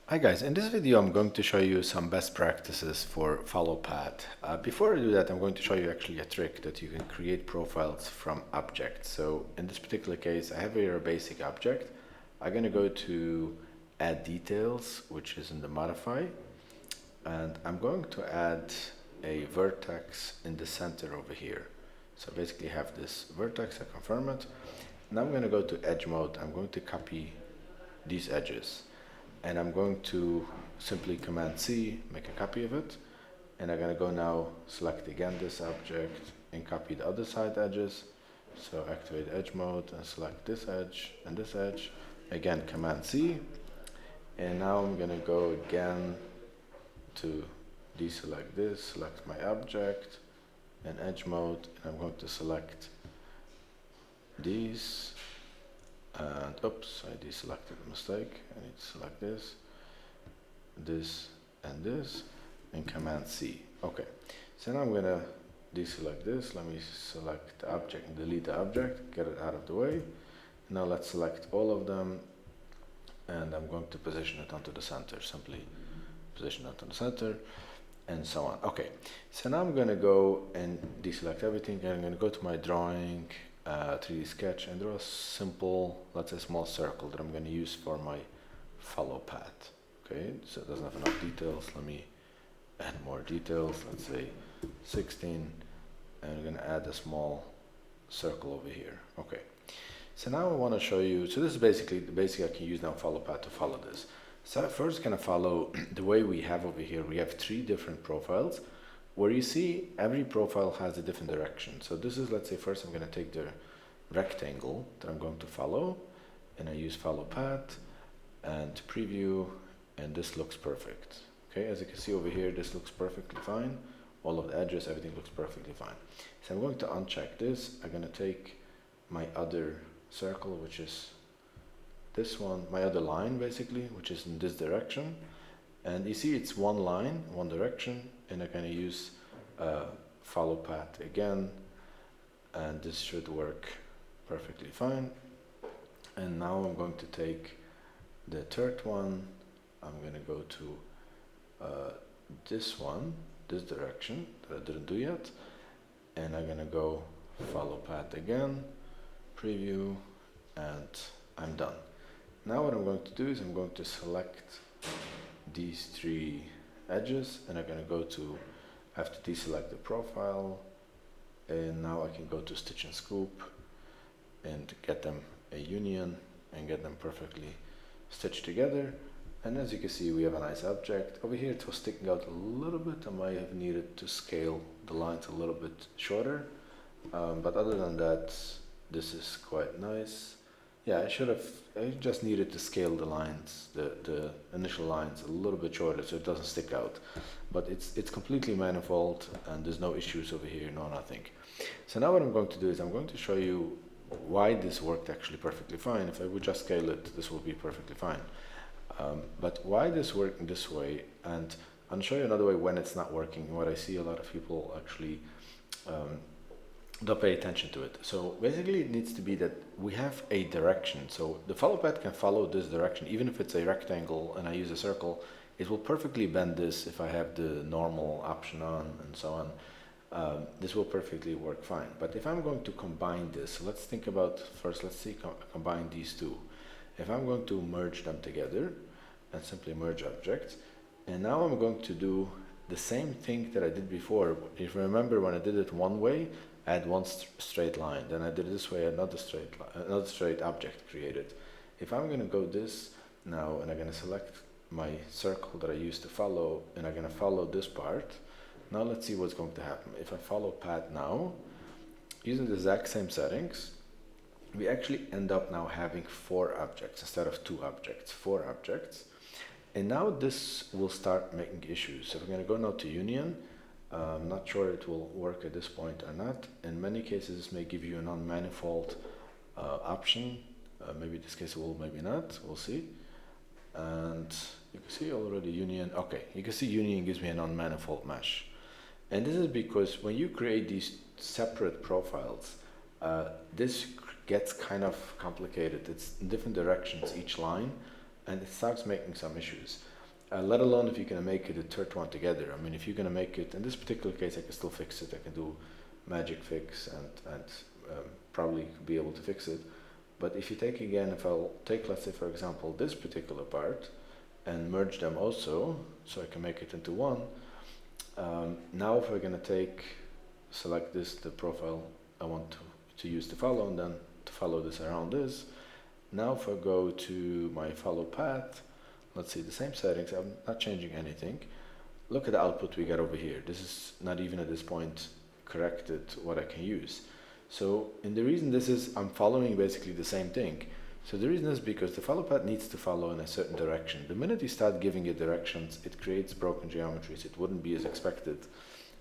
Hi guys, in this video I'm going to show you some best practices for follow path. Before I do that, I'm going to show you actually a trick that you can create profiles from objects. So in this particular case, I have here a basic object. I'm going to go to add details, which is in the modify, and I'm going to add a vertex in the center over here. So basically have this vertex, I confirm it. Now I'm going to go to edge mode. I'm going to copy these edges. And I'm going to simply Command C, make a copy of it. And I'm going to go now, select again this object and copy the other side edges. So activate edge mode and select this edge and this edge. Again, Command C. And now I'm going to go again to deselect this, select my object and edge mode. And I'm going to select these. And oops, I deselected a mistake. I need to select this, and Command C. Okay, so now I'm gonna deselect this. Let me select the object and delete the object, get it out of the way. Now let's select all of them, and I'm going to position it onto the center. Simply position it onto the center, and so on. Okay, so now I'm gonna go and deselect everything, and I'm gonna go to my drawing, 3D sketch, and draw a simple, let's say small circle that I'm going to use for my follow path. Okay, so it doesn't have enough details. Let me add more details. Let's say 16, and I'm going to add a small circle over here. Okay, so now I want to show you, so this is basically the basic I can use now follow path to follow this. So first going to follow the way we have over here. We have 3 different profiles, where you see every profile has a different direction. So this is, let's say first I'm going to take the rectangle that I'm going to follow, and I use follow path and preview, and this looks perfect. Okay, as you can see over here, this looks perfectly fine. All of the edges, everything looks perfectly fine. So I'm going to uncheck this. I'm going to take my other circle, which is this one, my other line basically, which is in this direction. And you see it's one line, one direction, and I'm going to use follow path again, and this should work perfectly fine. And now I'm going to take the third one. I'm going to go to this one, this direction that I didn't do yet, and I'm going to go follow path again, preview, and I'm done. Now what I'm going to do is I'm going to select these 3 edges, and I'm going to go to, I have to deselect the profile, and now I can go to stitch and scoop and get them a union and get them perfectly stitched together. And as you can see, we have a nice object. Over here it was sticking out a little bit. I might have needed to scale the lines a little bit shorter, but other than that, this is quite nice. Yeah, I just needed to scale the lines, the initial lines a little bit shorter so it doesn't stick out. But it's completely manifold, and there's no issues over here, no nothing. So now what I'm going to do is I'm going to show you why this worked actually perfectly fine. If I would just scale it, this will be perfectly fine. But why this worked in this way, and I'll show you another way when it's not working, what I see a lot of people actually don't pay attention to it. So basically it needs to be that we have a direction. So the follow path can follow this direction, even if it's a rectangle and I use a circle, it will perfectly bend this if I have the normal option on and so on. This will perfectly work fine. But if I'm going to combine this, let's think about first, let's see, combine these 2. If I'm going to merge them together and simply merge objects, and now I'm going to do the same thing that I did before. If you remember, when I did it one way, I had one straight line, then I did it this way, another straight object created. If I'm going to go this now, and I'm going to select my circle that I used to follow, and I'm going to follow this part. Now let's see what's going to happen. If I follow path now, using the exact same settings, we actually end up now having 4 objects instead of 2 objects, 4 objects. And now this will start making issues. So we're going to go now to union. I'm not sure it will work at this point or not. In many cases, this may give you a non-manifold option. Maybe in this case it will, maybe not. We'll see. And you can see already union. Okay, you can see union gives me a non-manifold mesh. And this is because when you create these separate profiles, this gets kind of complicated. It's in different directions, each line, and it starts making some issues. let alone if you're going to make it a third one together. I mean, if you're going to make it, in this particular case, I can still fix it. I can do magic fix and probably be able to fix it. But if you take again, if I'll take, let's say, for example, this particular part and merge them also, so I can make it into one. Now if we're going to select this, the profile I want to use to follow, and then to follow this around this. Now if I go to my follow path, let's see the same settings, I'm not changing anything. Look at the output we get over here. This is not even at this point corrected what I can use. So, and the reason this is, I'm following basically the same thing. So the reason is because the follow path needs to follow in a certain direction. The minute you start giving it directions, it creates broken geometries. It wouldn't be as expected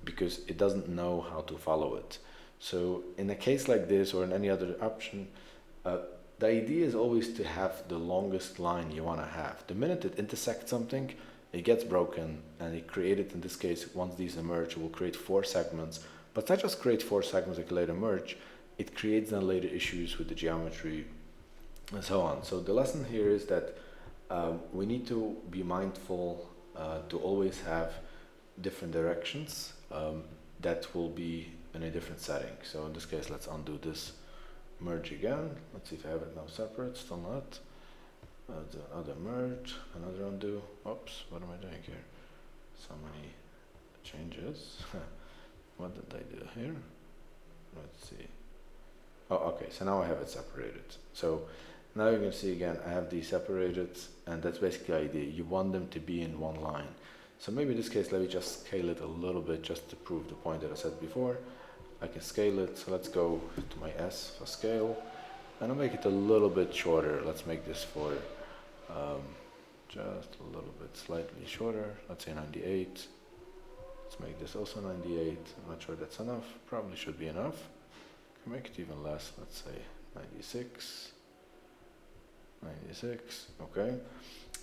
because it doesn't know how to follow it. So in a case like this or in any other option, the idea is always to have the longest line you want to have. The minute it intersects something, it gets broken, and it created, in this case, once these emerge, it will create 4 segments. But it's not just create 4 segments that can later merge, it creates then later issues with the geometry and so on. So the lesson here is that we need to be mindful to always have different directions that will be in a different setting. So in this case, let's undo this merge again. Let's see if I have it now separate, still not. The other merge, another undo. Oops, what am I doing here? So many changes. What did I do here? Let's see. Oh, okay, so now I have it separated. So now you can see again, I have these separated, and that's basically the idea. You want them to be in one line. So maybe in this case, let me just scale it a little bit just to prove the point that I said before. I can scale it, so let's go to my S for scale, and I'll make it a little bit shorter. Let's make this for just a little bit slightly shorter. Let's say 98. Let's make this also 98. I'm not sure that's enough. Probably should be enough. Can make it even less. Let's say 96. 96. Okay.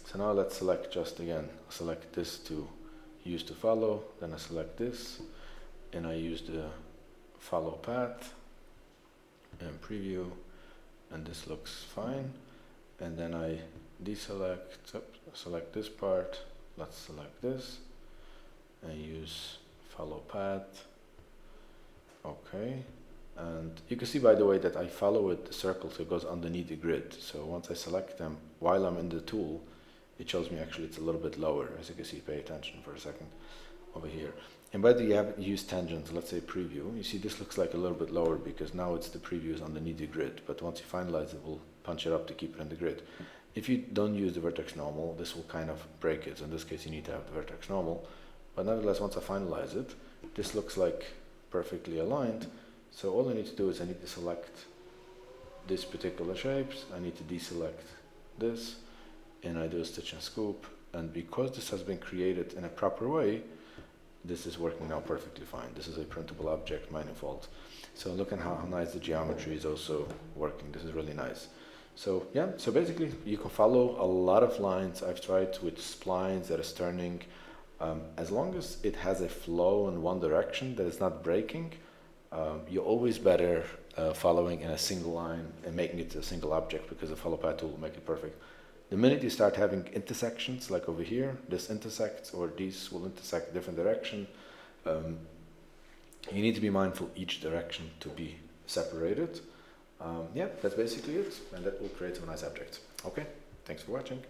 So now let's select just again. Select this to use to follow. Then I select this, and I use the follow path and preview, and this looks fine. And then I deselect, select this part. Let's select this and use follow path. Okay, and you can see, by the way, that I follow it the circle, so it goes underneath the grid. So once I select them while I'm in the tool, it shows me actually it's a little bit lower. As you can see, pay attention for a second over here. And by the way, you have used tangents, let's say preview. You see this looks like a little bit lower because now it's the preview is underneath the grid, but once you finalize it, we'll punch it up to keep it in the grid. If you don't use the vertex normal, this will kind of break it. So in this case, you need to have the vertex normal. But nevertheless, once I finalize it, this looks like perfectly aligned. So all I need to do is I need to select this particular shapes. I need to deselect this, and I do a stitch and scoop. And because this has been created in a proper way, this is working now perfectly fine. This is a printable object, manifold. So look at how nice the geometry is also working. This is really nice. So yeah, so basically you can follow a lot of lines. I've tried with splines that is turning. As long as it has a flow in one direction that is not breaking, you're always better following in a single line and making it a single object, because the follow path tool will make it perfect. The minute you start having intersections, like over here, this intersects, or these will intersect different direction, you need to be mindful each direction to be separated. Yeah, that's basically it, and that will create a nice object. Okay, thanks for watching.